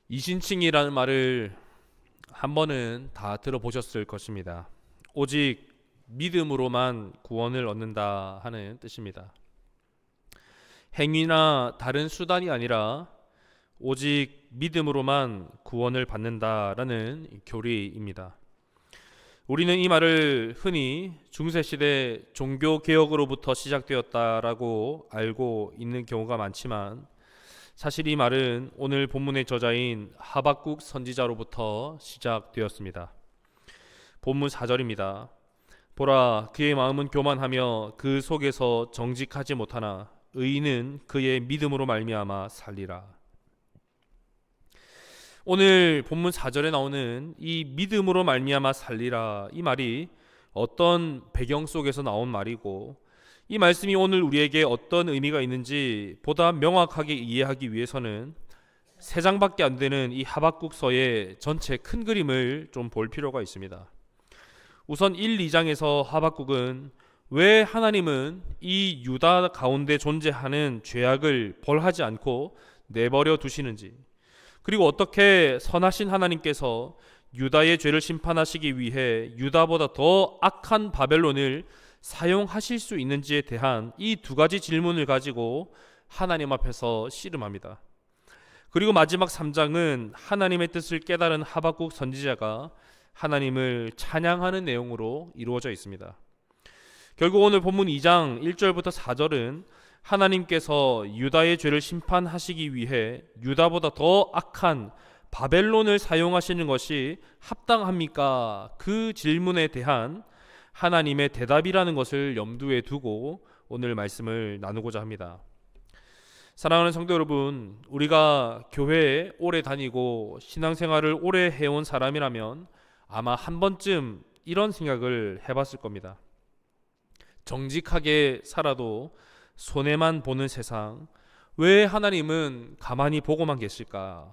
이신칭이라는 말을 한 번은 다 들어보셨을 것입니다. 오직 믿음으로만 구원을 얻는다 하는 뜻입니다. 행위나 다른 수단이 아니라 오직 믿음으로만 구원을 받는다라는 교리입니다. 우리는 이 말을 흔히 중세시대 종교개혁으로부터 시작되었다라고 알고 있는 경우가 많지만, 사실 이 말은 오늘 본문의 저자인 하박국 선지자로부터 시작되었습니다. 본문 4절입니다. 보라, 그의 마음은 교만하며 그 속에서 정직하지 못하나 의인은 그의 믿음으로 말미암아 살리라. 오늘 본문 4절에 나오는 이 믿음으로 말미암아 살리라, 이 말이 어떤 배경 속에서 나온 말이고, 이 말씀이 오늘 우리에게 어떤 의미가 있는지 보다 명확하게 이해하기 위해서는 3장밖에 안 되는 이 하박국서의 전체 큰 그림을 좀 볼 필요가 있습니다. 우선 1, 2장에서 하박국은 왜 하나님은 이 유다 가운데 존재하는 죄악을 벌하지 않고 내버려 두시는지, 그리고 어떻게 선하신 하나님께서 유다의 죄를 심판하시기 위해 유다보다 더 악한 바벨론을 사용하실 수 있는지에 대한 이 2가지 질문을 가지고 하나님 앞에서 씨름합니다. 그리고 마지막 3장은 하나님의 뜻을 깨달은 하박국 선지자가 하나님을 찬양하는 내용으로 이루어져 있습니다. 결국 오늘 본문 2장 1절부터 4절은 하나님께서 유다의 죄를 심판하시기 위해 유다보다 더 악한 바벨론을 사용하시는 것이 합당합니까? 그 질문에 대한 하나님의 대답이라는 것을 염두에 두고 오늘 말씀을 나누고자 합니다. 사랑하는 성도 여러분, 우리가 교회에 오래 다니고 신앙생활을 오래 해온 사람이라면 아마 한 번쯤 이런 생각을 해봤을 겁니다. 정직하게 살아도 손해만 보는 세상, 왜 하나님은 가만히 보고만 계실까?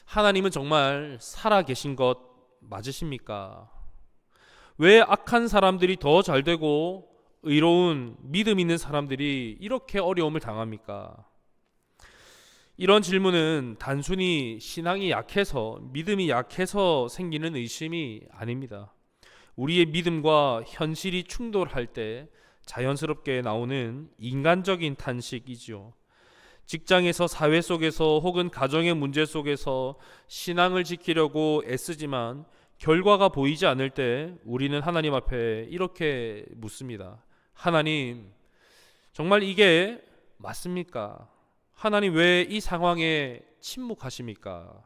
하나님은 정말 살아 계신 것 맞으십니까? 왜 악한 사람들이 더 잘되고 의로운 믿음 있는 사람들이 이렇게 어려움을 당합니까? 이런 질문은 단순히 신앙이 약해서, 믿음이 약해서 생기는 의심이 아닙니다. 우리의 믿음과 현실이 충돌할 때 자연스럽게 나오는 인간적인 탄식이지요. 직장에서, 사회 속에서, 혹은 가정의 문제 속에서 신앙을 지키려고 애쓰지만 결과가 보이지 않을 때 우리는 하나님 앞에 이렇게 묻습니다. 하나님, 정말 이게 맞습니까? 하나님, 왜 이 상황에 침묵하십니까?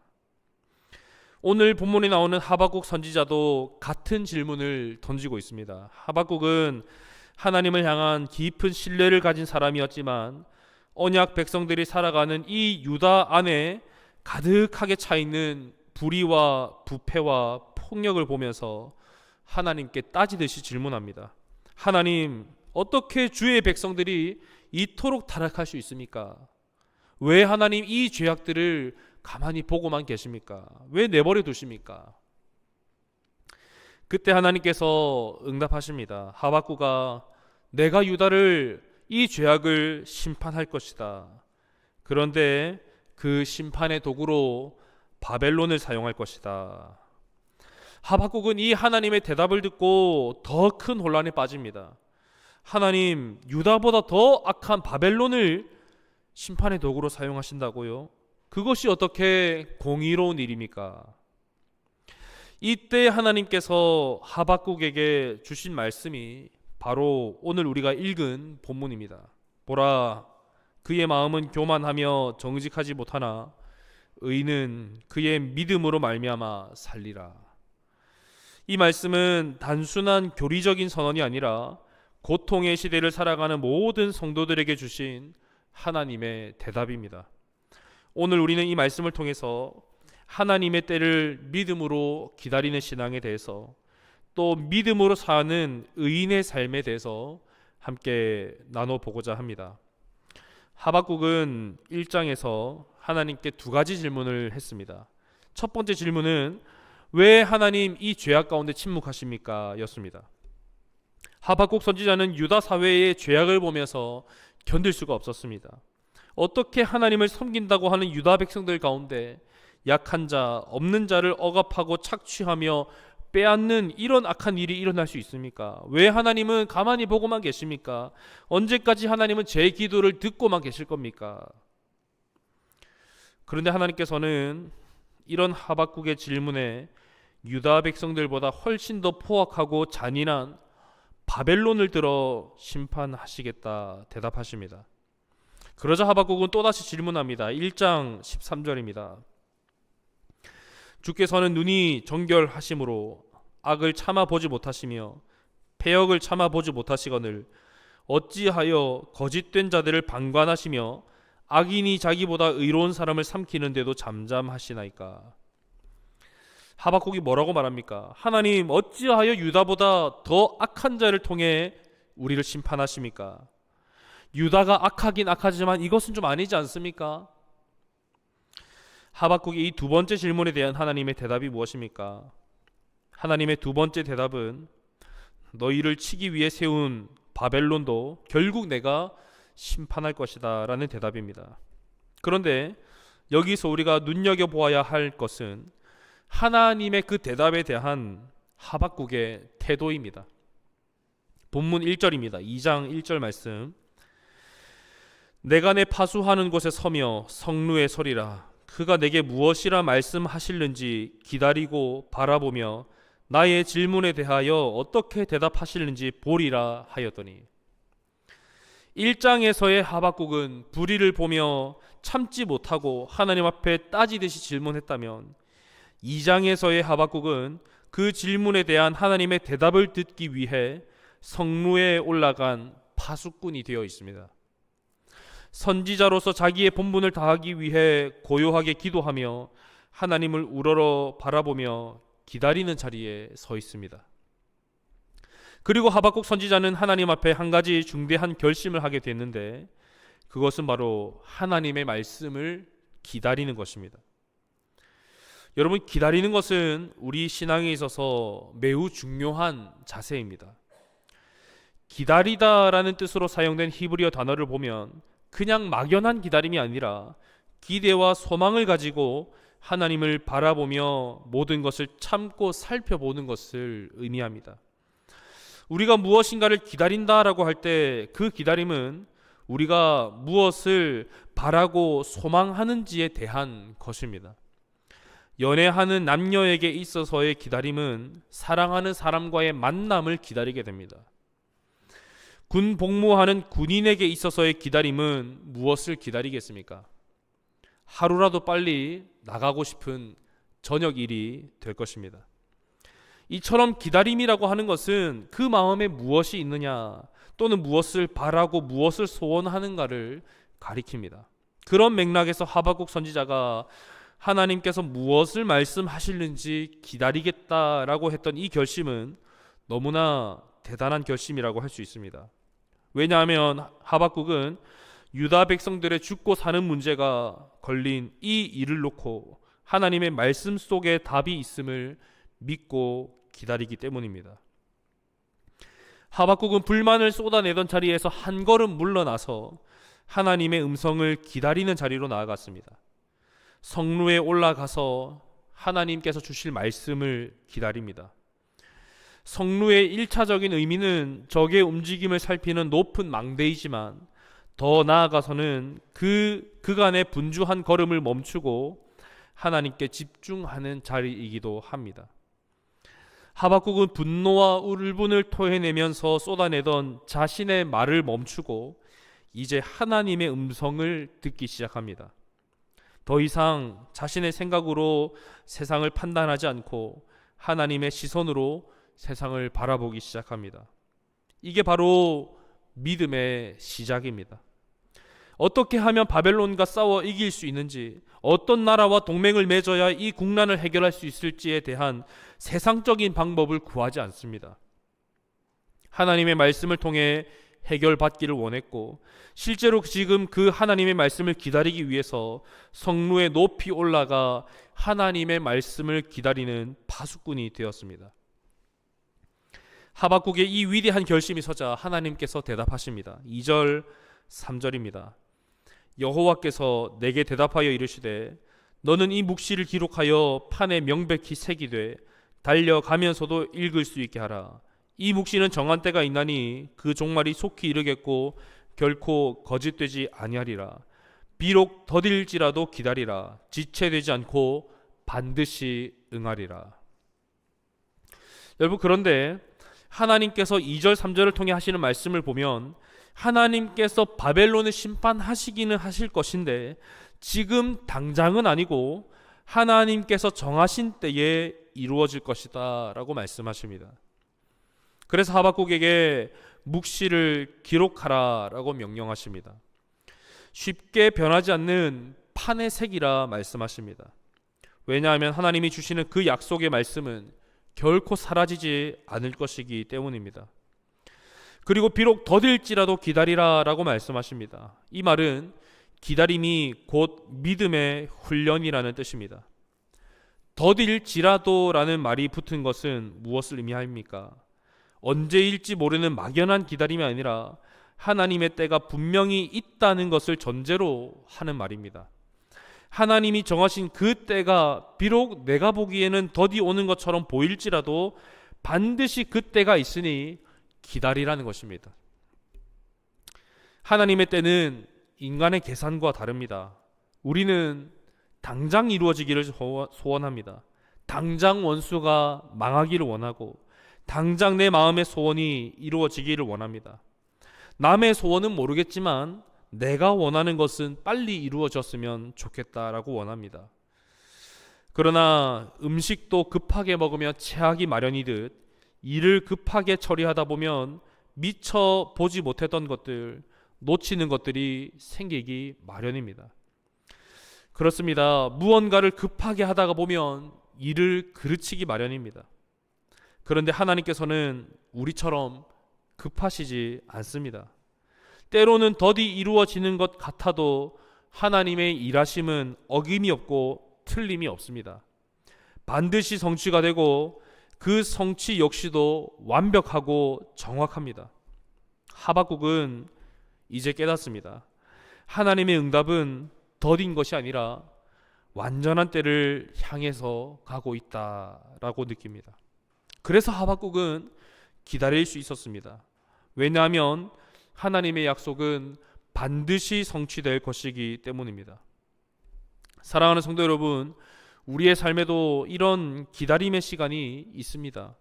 오늘 본문에 나오는 하박국 선지자도 같은 질문을 던지고 있습니다. 하박국은 하나님을 향한 깊은 신뢰를 가진 사람이었지만 언약 백성들이 살아가는 이 유다 안에 가득하게 차 있는 불의와 부패와 폭력을 보면서 하나님께 따지듯이 질문합니다. 하나님, 어떻게 주의 백성들이 이토록 타락할 수 있습니까? 왜 하나님 이 죄악들을 가만히 보고만 계십니까? 왜 내버려 두십니까? 그때 하나님께서 응답하십니다. 하박국아, 내가 유다를 이 죄악을 심판할 것이다. 그런데 그 심판의 도구로 바벨론을 사용할 것이다. 하박국은 이 하나님의 대답을 듣고 더 큰 혼란에 빠집니다. 하나님, 유다보다 더 악한 바벨론을 심판의 도구로 사용하신다고요? 그것이 어떻게 공의로운 일입니까? 이때 하나님께서 하박국에게 주신 말씀이 바로 오늘 우리가 읽은 본문입니다. 보라, 그의 마음은 교만하며 정직하지 못하나 의인은 그의 믿음으로 말미암아 살리라. 이 말씀은 단순한 교리적인 선언이 아니라 고통의 시대를 살아가는 모든 성도들에게 주신 하나님의 대답입니다. 오늘 우리는 이 말씀을 통해서 하나님의 때를 믿음으로 기다리는 신앙에 대해서, 또 믿음으로 사는 의인의 삶에 대해서 함께 나눠보고자 합니다. 하박국은 1장에서 하나님께 2가지 질문을 했습니다. 첫 번째 질문은 왜 하나님 이 죄악 가운데 침묵하십니까? 였습니다. 하박국 선지자는 유다 사회의 죄악을 보면서 견딜 수가 없었습니다. 어떻게 하나님을 섬긴다고 하는 유다 백성들 가운데 약한 자, 없는 자를 억압하고 착취하며 빼앗는 이런 악한 일이 일어날 수 있습니까? 왜 하나님은 가만히 보고만 계십니까? 언제까지 하나님은 제 기도를 듣고만 계실 겁니까? 그런데 하나님께서는 이런 하박국의 질문에 유다 백성들보다 훨씬 더 포악하고 잔인한 바벨론을 들어 심판하시겠다 대답하십니다. 그러자 하박국은 또다시 질문합니다. 1장 13절입니다. 주께서는 눈이 정결하심으로 악을 참아보지 못하시며 패역을 참아보지 못하시거늘 어찌하여 거짓된 자들을 방관하시며 악인이 자기보다 의로운 사람을 삼키는데도 잠잠하시나이까. 하박국이 뭐라고 말합니까? 하나님, 어찌하여 유다보다 더 악한 자를 통해 우리를 심판하십니까? 유다가 악하긴 악하지만 이것은 좀 아니지 않습니까? 하박국의 이 두 번째 질문에 대한 하나님의 대답이 무엇입니까? 하나님의 두 번째 대답은 너희를 치기 위해 세운 바벨론도 결국 내가 심판할 것이다 라는 대답입니다. 그런데 여기서 우리가 눈여겨보아야 할 것은 하나님의 그 대답에 대한 하박국의 태도입니다. 본문 1절입니다. 2장 1절 말씀. 내가 내 파수하는 곳에 서며 성루에 서리라. 그가 내게 무엇이라 말씀하실는지 기다리고 바라보며 나의 질문에 대하여 어떻게 대답하실는지 보리라 하였더니. 1장에서의 하박국은 불의를 보며 참지 못하고 하나님 앞에 따지듯이 질문했다면 2장에서의 하박국은 그 질문에 대한 하나님의 대답을 듣기 위해 성루에 올라간 파수꾼이 되어 있습니다. 선지자로서 자기의 본분을 다하기 위해 고요하게 기도하며 하나님을 우러러 바라보며 기다리는 자리에 서 있습니다. 그리고 하박국 선지자는 하나님 앞에 한 가지 중대한 결심을 하게 됐는데 그것은 바로 하나님의 말씀을 기다리는 것입니다. 여러분, 기다리는 것은 우리 신앙에 있어서 매우 중요한 자세입니다. 기다리다라는 뜻으로 사용된 히브리어 단어를 보면 그냥 막연한 기다림이 아니라 기대와 소망을 가지고 하나님을 바라보며 모든 것을 참고 살펴보는 것을 의미합니다. 우리가 무엇인가를 기다린다라고 할 때 그 기다림은 우리가 무엇을 바라고 소망하는지에 대한 것입니다. 연애하는 남녀에게 있어서의 기다림은 사랑하는 사람과의 만남을 기다리게 됩니다. 군 복무하는 군인에게 있어서의 기다림은 무엇을 기다리겠습니까? 하루라도 빨리 나가고 싶은 저녁 일이 될 것입니다. 이처럼 기다림이라고 하는 것은 그 마음에 무엇이 있느냐 또는 무엇을 바라고 무엇을 소원하는가를 가리킵니다. 그런 맥락에서 하박국 선지자가 하나님께서 무엇을 말씀하실는지 기다리겠다라고 했던 이 결심은 너무나 대단한 결심이라고 할 수 있습니다. 왜냐하면 하박국은 유다 백성들의 죽고 사는 문제가 걸린 이 일을 놓고 하나님의 말씀 속에 답이 있음을 믿고 기다리기 때문입니다. 하박국은 불만을 쏟아내던 자리에서 한 걸음 물러나서 하나님의 음성을 기다리는 자리로 나아갔습니다. 성루에 올라가서 하나님께서 주실 말씀을 기다립니다. 성루의 1차적인 의미는 적의 움직임을 살피는 높은 망대이지만 더 나아가서는 그간의 분주한 걸음을 멈추고 하나님께 집중하는 자리이기도 합니다. 하박국은 분노와 울분을 토해내면서 쏟아내던 자신의 말을 멈추고 이제 하나님의 음성을 듣기 시작합니다. 더 이상 자신의 생각으로 세상을 판단하지 않고 하나님의 시선으로 세상을 바라보기 시작합니다. 이게 바로 믿음의 시작입니다. 어떻게 하면 바벨론과 싸워 이길 수 있는지, 어떤 나라와 동맹을 맺어야 이 국난을 해결할 수 있을지에 대한 세상적인 방법을 구하지 않습니다. 하나님의 말씀을 통해 해결받기를 원했고 실제로 지금 그 하나님의 말씀을 기다리기 위해서 성루에 높이 올라가 하나님의 말씀을 기다리는 파수꾼이 되었습니다. 하박국의 이 위대한 결심이 서자 하나님께서 대답하십니다. 2절 3절입니다. 여호와께서 내게 대답하여 이르시되 너는 이 묵시를 기록하여 판에 명백히 새기되 달려가면서도 읽을 수 있게 하라. 이 묵시는 정한 때가 있나니 그 종말이 속히 이르겠고 결코 거짓되지 아니하리라. 비록 더딜지라도 기다리라. 지체되지 않고 반드시 응하리라. 여러분, 그런데 하나님께서 2절 3절을 통해 하시는 말씀을 보면 하나님께서 바벨론을 심판하시기는 하실 것인데 지금 당장은 아니고 하나님께서 정하신 때에 이루어질 것이다 라고 말씀하십니다. 그래서 하박국에게 묵시를 기록하라 라고 명령하십니다. 쉽게 변하지 않는 판의 색이라 말씀하십니다. 왜냐하면 하나님이 주시는 그 약속의 말씀은 결코 사라지지 않을 것이기 때문입니다. 그리고 비록 더딜지라도 기다리라 라고 말씀하십니다. 이 말은 기다림이 곧 믿음의 훈련이라는 뜻입니다. 더딜지라도 라는 말이 붙은 것은 무엇을 의미합니까? 언제일지 모르는 막연한 기다림이 아니라 하나님의 때가 분명히 있다는 것을 전제로 하는 말입니다. 하나님이 정하신 그 때가 비록 내가 보기에는 더디 오는 것처럼 보일지라도 반드시 그 때가 있으니 기다리라는 것입니다. 하나님의 때는 인간의 계산과 다릅니다. 우리는 당장 이루어지기를 소원합니다. 당장 원수가 망하기를 원하고 당장 내 마음의 소원이 이루어지기를 원합니다. 남의 소원은 모르겠지만 내가 원하는 것은 빨리 이루어졌으면 좋겠다라고 원합니다. 그러나 음식도 급하게 먹으며 체하기 마련이듯 일을 급하게 처리하다 보면 미처 보지 못했던 것들, 놓치는 것들이 생기기 마련입니다. 그렇습니다. 무언가를 급하게 하다가 보면 일을 그르치기 마련입니다. 그런데 하나님께서는 우리처럼 급하시지 않습니다. 때로는 더디 이루어지는 것 같아도 하나님의 일하심은 어김이 없고 틀림이 없습니다. 반드시 성취가 되고 그 성취 역시도 완벽하고 정확합니다. 하박국은 이제 깨닫습니다. 하나님의 응답은 더딘 것이 아니라 완전한 때를 향해서 가고 있다라고 느낍니다. 그래서 하박국은 기다릴 수 있었습니다. 왜냐하면 하나님의 약속은 반드시 성취될 것이기 때문입니다. 사랑하는 성도 여러분, 우리의 삶에도 이런 기다림의 시간이 있습니다.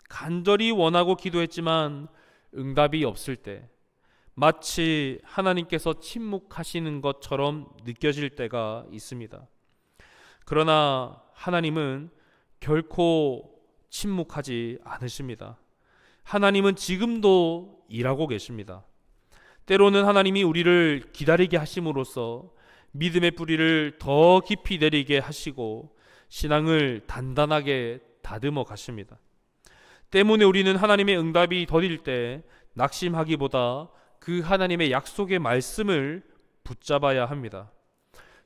간절히 원하고 기도했지만 응답이 없을 때, 마치 하나님께서 침묵하시는 것처럼 느껴질 때가 있습니다. 그러나 하나님은 결코 침묵하지 않으십니다. 하나님은 지금도 일하고 계십니다. 때로는 하나님이 우리를 기다리게 하심으로써 믿음의 뿌리를 더 깊이 내리게 하시고 신앙을 단단하게 다듬어 가십니다. 때문에 우리는 하나님의 응답이 더딜 때 낙심하기보다 그 하나님의 약속의 말씀을 붙잡아야 합니다.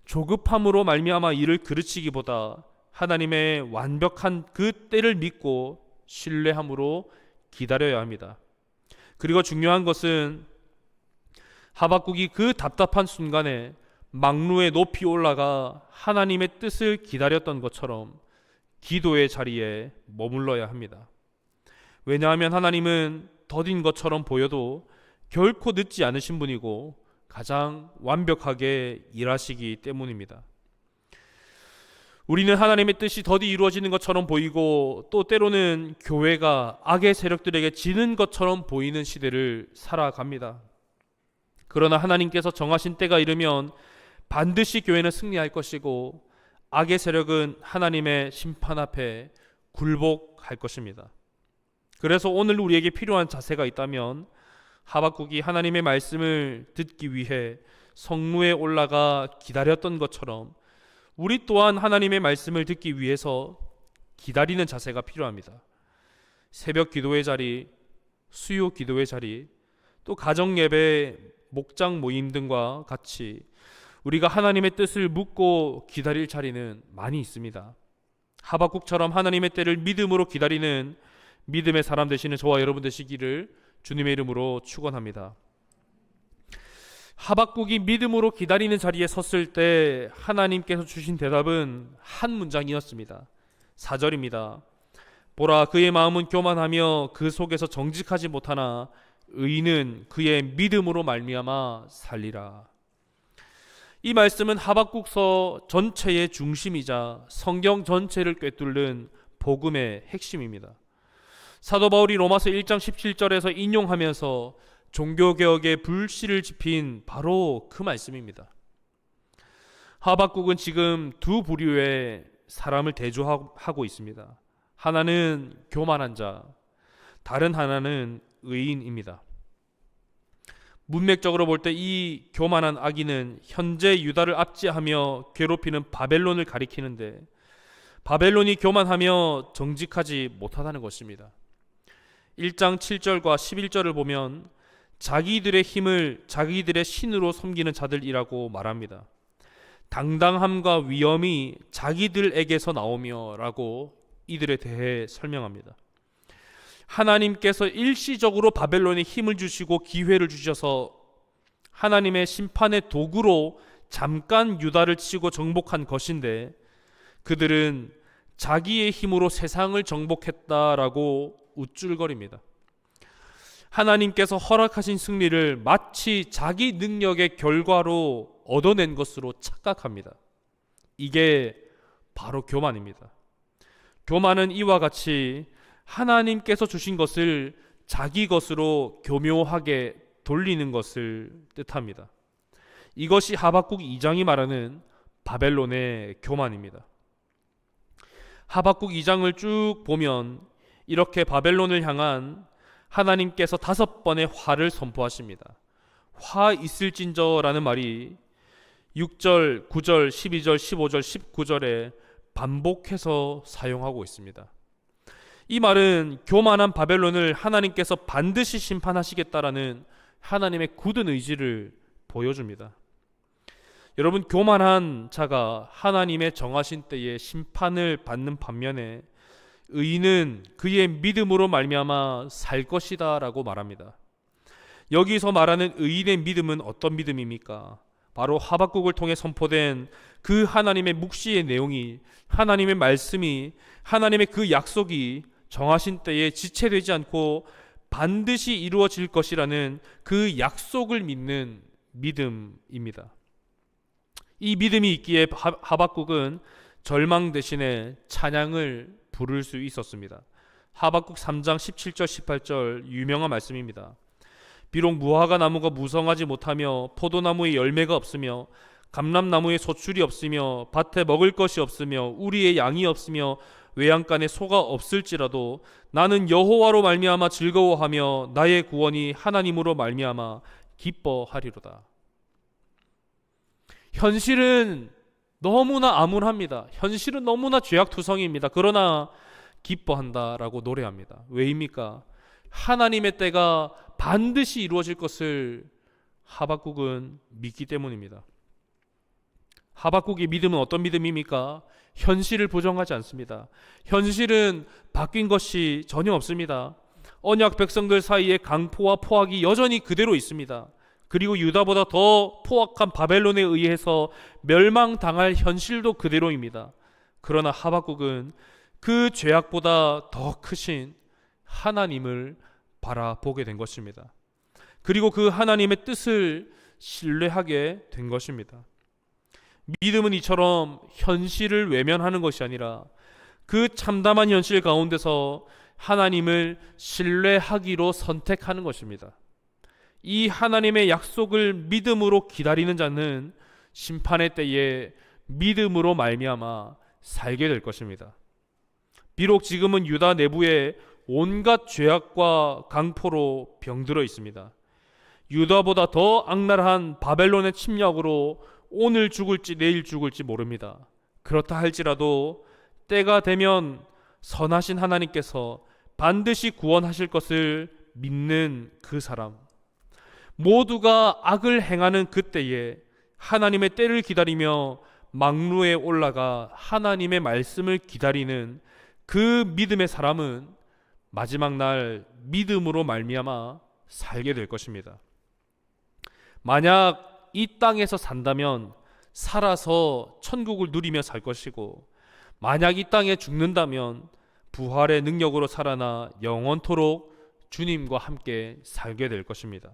조급함으로 말미암아 일을 그르치기보다 하나님의 완벽한 그 때를 믿고 신뢰함으로 기다려야 합니다. 그리고 중요한 것은 하박국이 그 답답한 순간에 망루에 높이 올라가 하나님의 뜻을 기다렸던 것처럼 기도의 자리에 머물러야 합니다. 왜냐하면 하나님은 더딘 것처럼 보여도 결코 늦지 않으신 분이고 가장 완벽하게 일하시기 때문입니다. 우리는 하나님의 뜻이 더디 이루어지는 것처럼 보이고 또 때로는 교회가 악의 세력들에게 지는 것처럼 보이는 시대를 살아갑니다. 그러나 하나님께서 정하신 때가 이르면 반드시 교회는 승리할 것이고 악의 세력은 하나님의 심판 앞에 굴복할 것입니다. 그래서 오늘 우리에게 필요한 자세가 있다면 하박국이 하나님의 말씀을 듣기 위해 성루에 올라가 기다렸던 것처럼 우리 또한 하나님의 말씀을 듣기 위해서 기다리는 자세가 필요합니다. 새벽 기도의 자리, 수요 기도의 자리, 또 가정 예배, 목장 모임 등과 같이 우리가 하나님의 뜻을 묻고 기다릴 자리는 많이 있습니다. 하박국처럼 하나님의 때를 믿음으로 기다리는 믿음의 사람 되시는 저와 여러분 되시기를 주님의 이름으로 축원합니다. 하박국이 믿음으로 기다리는 자리에 섰을 때 하나님께서 주신 대답은 한 문장이었습니다. 4절입니다. 보라, 그의 마음은 교만하며 그 속에서 정직하지 못하나 의인은 그의 믿음으로 말미암아 살리라. 이 말씀은 하박국서 전체의 중심이자 성경 전체를 꿰뚫는 복음의 핵심입니다. 사도 바울이 로마서 1장 17절에서 인용하면서 종교개혁의 불씨를 지핀 바로 그 말씀입니다. 하박국은 지금 두 부류의 사람을 대조하고 있습니다. 하나는 교만한 자, 다른 하나는 의인입니다. 문맥적으로 볼 때 이 교만한 악인은 현재 유다를 압제하며 괴롭히는 바벨론을 가리키는데, 바벨론이 교만하며 정직하지 못하다는 것입니다. 1장 7절과 11절을 보면 자기들의 힘을 자기들의 신으로 섬기는 자들이라고 말합니다. 당당함과 위엄이 자기들에게서 나오며 라고 이들에 대해 설명합니다. 하나님께서 일시적으로 바벨론에 힘을 주시고 기회를 주셔서 하나님의 심판의 도구로 잠깐 유다를 치고 정복한 것인데, 그들은 자기의 힘으로 세상을 정복했다라고 우쭐거립니다. 하나님께서 허락하신 승리를 마치 자기 능력의 결과로 얻어낸 것으로 착각합니다. 이게 바로 교만입니다. 교만은 이와 같이 하나님께서 주신 것을 자기 것으로 교묘하게 돌리는 것을 뜻합니다. 이것이 하박국 2장이 말하는 바벨론의 교만입니다. 하박국 2장을 쭉 보면 이렇게 바벨론을 향한 하나님께서 5번의 화를 선포하십니다. 화 있을진저라는 말이 6절, 9절, 12절, 15절, 19절에 반복해서 사용하고 있습니다. 이 말은 교만한 바벨론을 하나님께서 반드시 심판하시겠다라는 하나님의 굳은 의지를 보여줍니다. 여러분, 교만한 자가 하나님의 정하신 때에 심판을 받는 반면에 의인은 그의 믿음으로 말미암아 살 것이다 라고 말합니다. 여기서 말하는 의인의 믿음은 어떤 믿음입니까? 바로 하박국을 통해 선포된 그 하나님의 묵시의 내용이, 하나님의 말씀이, 하나님의 그 약속이 정하신 때에 지체되지 않고 반드시 이루어질 것이라는 그 약속을 믿는 믿음입니다. 이 믿음이 있기에 하박국은 절망 대신에 찬양을 부를 수 있었습니다. 하박국 3장 17절 18절 유명한 말씀입니다. 비록 무화과 나무가 무성하지 못하며 포도나무에 열매가 없으며 감람나무에 소출이 없으며 밭에 먹을 것이 없으며 우리의 양이 없으며 외양간에 소가 없을지라도 나는 여호와로 말미암아 즐거워하며 나의 구원이 하나님으로 말미암아 기뻐하리로다. 현실은 너무나 암울합니다. 현실은 너무나 죄악투성입니다. 그러나 기뻐한다라고 노래합니다. 왜입니까? 하나님의 때가 반드시 이루어질 것을 하박국은 믿기 때문입니다. 하박국의 믿음은 어떤 믿음입니까? 현실을 부정하지 않습니다. 현실은 바뀐 것이 전혀 없습니다. 언약 백성들 사이에 강포와 포악이 여전히 그대로 있습니다. 그리고 유다보다 더 포악한 바벨론에 의해서 멸망당할 현실도 그대로입니다. 그러나 하박국은 그 죄악보다 더 크신 하나님을 바라보게 된 것입니다. 그리고 그 하나님의 뜻을 신뢰하게 된 것입니다. 믿음은 이처럼 현실을 외면하는 것이 아니라 그 참담한 현실 가운데서 하나님을 신뢰하기로 선택하는 것입니다. 이 하나님의 약속을 믿음으로 기다리는 자는 심판의 때에 믿음으로 말미암아 살게 될 것입니다. 비록 지금은 유다 내부에 온갖 죄악과 강포로 병들어 있습니다. 유다보다 더 악랄한 바벨론의 침략으로 오늘 죽을지 내일 죽을지 모릅니다. 그렇다 할지라도 때가 되면 선하신 하나님께서 반드시 구원하실 것을 믿는 그 사람, 모두가 악을 행하는 그때에 하나님의 때를 기다리며 망루에 올라가 하나님의 말씀을 기다리는 그 믿음의 사람은 마지막 날 믿음으로 말미암아 살게 될 것입니다. 만약 이 땅에서 산다면 살아서 천국을 누리며 살 것이고, 만약 이 땅에 죽는다면 부활의 능력으로 살아나 영원토록 주님과 함께 살게 될 것입니다.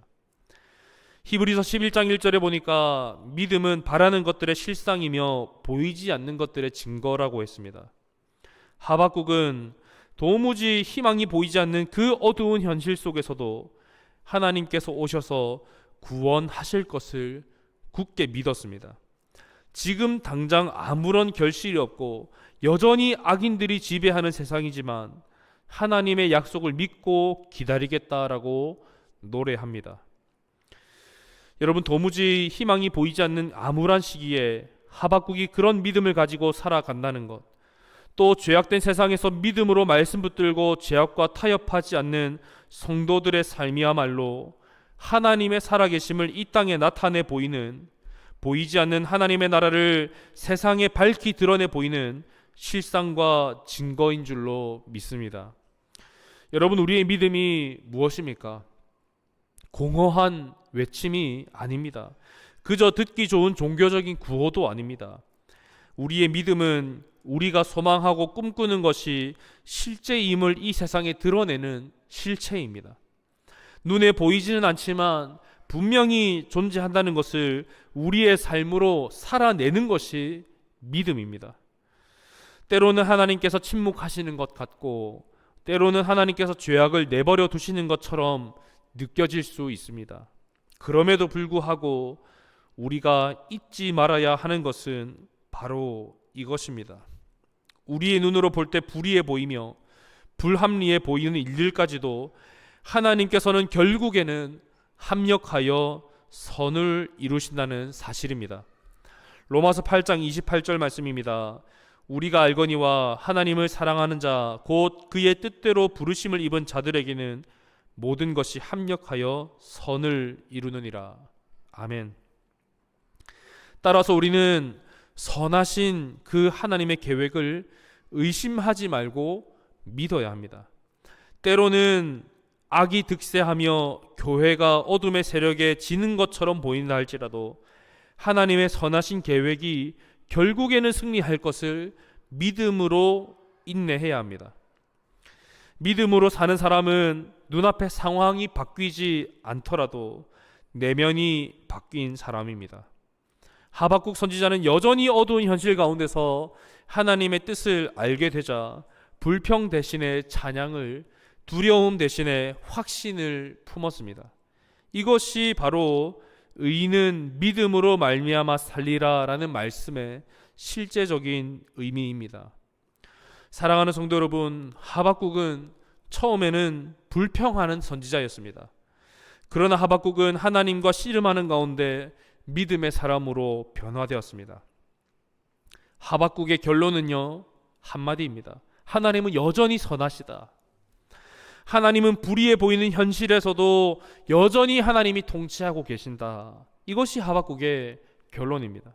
히브리서 11장 1절에 보니까 믿음은 바라는 것들의 실상이며 보이지 않는 것들의 증거라고 했습니다. 하박국은 도무지 희망이 보이지 않는 그 어두운 현실 속에서도 하나님께서 오셔서 구원하실 것을 굳게 믿었습니다. 지금 당장 아무런 결실이 없고 여전히 악인들이 지배하는 세상이지만 하나님의 약속을 믿고 기다리겠다라고 노래합니다. 여러분, 도무지 희망이 보이지 않는 암울한 시기에 하박국이 그런 믿음을 가지고 살아간다는 것, 또 죄악된 세상에서 믿음으로 말씀 붙들고 죄악과 타협하지 않는 성도들의 삶이야말로 하나님의 살아계심을 이 땅에 나타내 보이는, 보이지 않는 하나님의 나라를 세상에 밝히 드러내 보이는 실상과 증거인 줄로 믿습니다. 여러분, 우리의 믿음이 무엇입니까? 공허한 외침이 아닙니다. 그저 듣기 좋은 종교적인 구호도 아닙니다. 우리의 믿음은 우리가 소망하고 꿈꾸는 것이 실제임을 이 세상에 드러내는 실체입니다. 눈에 보이지는 않지만 분명히 존재한다는 것을 우리의 삶으로 살아내는 것이 믿음입니다. 때로는 하나님께서 침묵하시는 것 같고, 때로는 하나님께서 죄악을 내버려 두시는 것처럼 느껴질 수 있습니다. 그럼에도 불구하고 우리가 잊지 말아야 하는 것은 바로 이것입니다. 우리의 눈으로 볼 때 불의해 보이며 불합리해 보이는 일들까지도 하나님께서는 결국에는 합력하여 선을 이루신다는 사실입니다. 로마서 8장 28절 말씀입니다. 우리가 알거니와 하나님을 사랑하는 자 곧 그의 뜻대로 부르심을 입은 자들에게는 모든 것이 합력하여 선을 이루느니라. 아멘. 따라서 우리는 선하신 그 하나님의 계획을 의심하지 말고 믿어야 합니다. 때로는 악이 득세하며 교회가 어둠의 세력에 지는 것처럼 보인다 할지라도 하나님의 선하신 계획이 결국에는 승리할 것을 믿음으로 인내해야 합니다. 믿음으로 사는 사람은 눈앞의 상황이 바뀌지 않더라도 내면이 바뀐 사람입니다. 하박국 선지자는 여전히 어두운 현실 가운데서 하나님의 뜻을 알게 되자 불평 대신에 찬양을, 두려움 대신에 확신을 품었습니다. 이것이 바로 의인은 믿음으로 말미암아 살리라라는 말씀의 실제적인 의미입니다. 사랑하는 성도 여러분, 하박국은 처음에는 불평하는 선지자였습니다. 그러나 하박국은 하나님과 씨름하는 가운데 믿음의 사람으로 변화되었습니다. 하박국의 결론은요, 한마디입니다. 하나님은 여전히 선하시다. 하나님은 불의해 보이는 현실에서도 여전히 하나님이 통치하고 계신다. 이것이 하박국의 결론입니다.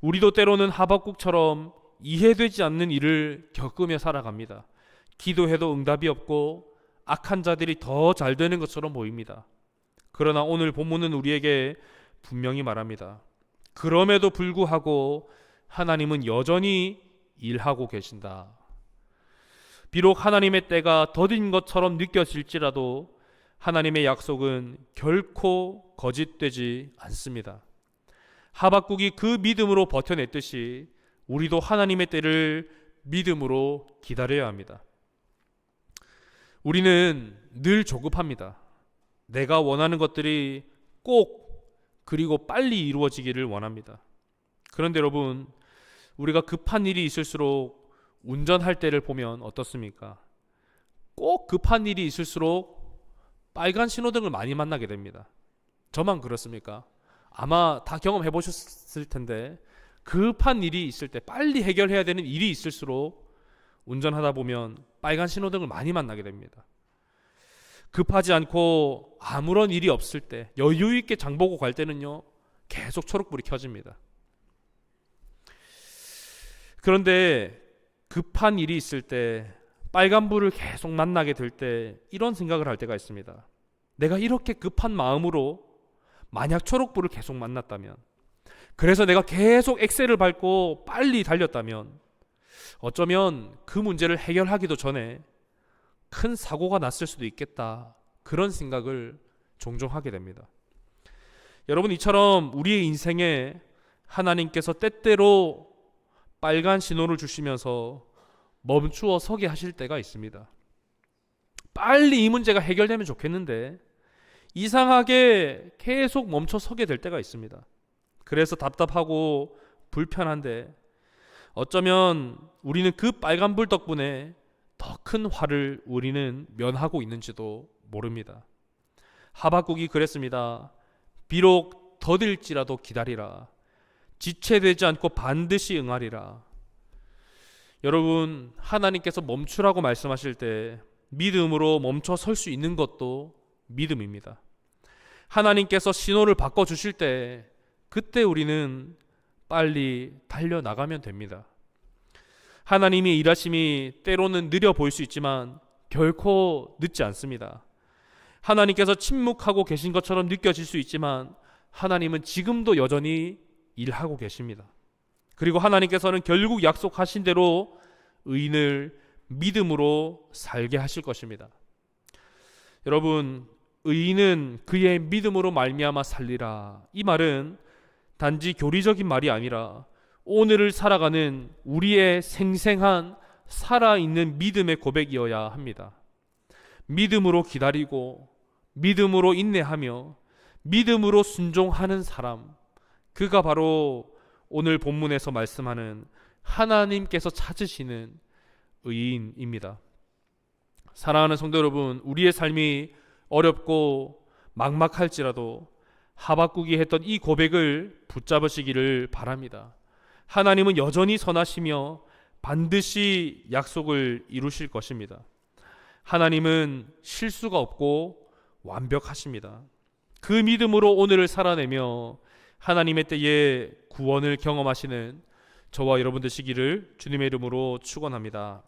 우리도 때로는 하박국처럼 이해되지 않는 일을 겪으며 살아갑니다. 기도해도 응답이 없고 악한 자들이 더 잘 되는 것처럼 보입니다. 그러나 오늘 본문은 우리에게 분명히 말합니다. 그럼에도 불구하고 하나님은 여전히 일하고 계신다. 비록 하나님의 때가 더딘 것처럼 느껴질지라도 하나님의 약속은 결코 거짓되지 않습니다. 하박국이 그 믿음으로 버텨냈듯이 우리도 하나님의 때를 믿음으로 기다려야 합니다. 우리는 늘 조급합니다. 내가 원하는 것들이 꼭 그리고 빨리 이루어지기를 원합니다. 그런데 여러분, 우리가 급한 일이 있을수록 운전할 때를 보면 어떻습니까? 꼭 급한 일이 있을수록 빨간 신호등을 많이 만나게 됩니다. 저만 그렇습니까? 아마 다 경험해 보셨을 텐데 급한 일이 있을 때, 빨리 해결해야 되는 일이 있을수록 운전하다 보면 빨간 신호등을 많이 만나게 됩니다. 급하지 않고 아무런 일이 없을 때, 여유 있게 장 보고 갈 때는요, 계속 초록불이 켜집니다. 그런데 급한 일이 있을 때, 빨간불을 계속 만나게 될 때 이런 생각을 할 때가 있습니다. 내가 이렇게 급한 마음으로 만약 초록불을 계속 만났다면, 그래서 내가 계속 엑셀을 밟고 빨리 달렸다면 어쩌면 그 문제를 해결하기도 전에 큰 사고가 났을 수도 있겠다, 그런 생각을 종종 하게 됩니다. 여러분, 이처럼 우리의 인생에 하나님께서 때때로 빨간 신호를 주시면서 멈추어 서게 하실 때가 있습니다. 빨리 이 문제가 해결되면 좋겠는데 이상하게 계속 멈춰 서게 될 때가 있습니다. 그래서 답답하고 불편한데 어쩌면 우리는 그 빨간불 덕분에 더 큰 화를 우리는 면하고 있는지도 모릅니다. 하박국이 그랬습니다. 비록 더딜지라도 기다리라. 지체되지 않고 반드시 응하리라. 여러분, 하나님께서 멈추라고 말씀하실 때 믿음으로 멈춰 설 수 있는 것도 믿음입니다. 하나님께서 신호를 바꿔주실 때 그때 우리는 빨리 달려나가면 됩니다. 하나님의 일하심이 때로는 느려 보일 수 있지만 결코 늦지 않습니다. 하나님께서 침묵하고 계신 것처럼 느껴질 수 있지만 하나님은 지금도 여전히 일하고 계십니다. 그리고 하나님께서는 결국 약속하신 대로 의인을 믿음으로 살게 하실 것입니다. 여러분, 의인은 그의 믿음으로 말미암아 살리라, 이 말은 단지 교리적인 말이 아니라 오늘을 살아가는 우리의 생생한 살아있는 믿음의 고백이어야 합니다. 믿음으로 기다리고 믿음으로 인내하며 믿음으로 순종하는 사람, 그가 바로 오늘 본문에서 말씀하는 하나님께서 찾으시는 의인입니다. 사랑하는 성도 여러분, 우리의 삶이 어렵고 막막할지라도 하박국이 했던 이 고백을 붙잡으시기를 바랍니다. 하나님은 여전히 선하시며 반드시 약속을 이루실 것입니다. 하나님은 실수가 없고 완벽하십니다. 그 믿음으로 오늘을 살아내며 하나님의 때에 구원을 경험하시는 저와 여러분 되시기를 주님의 이름으로 축원합니다.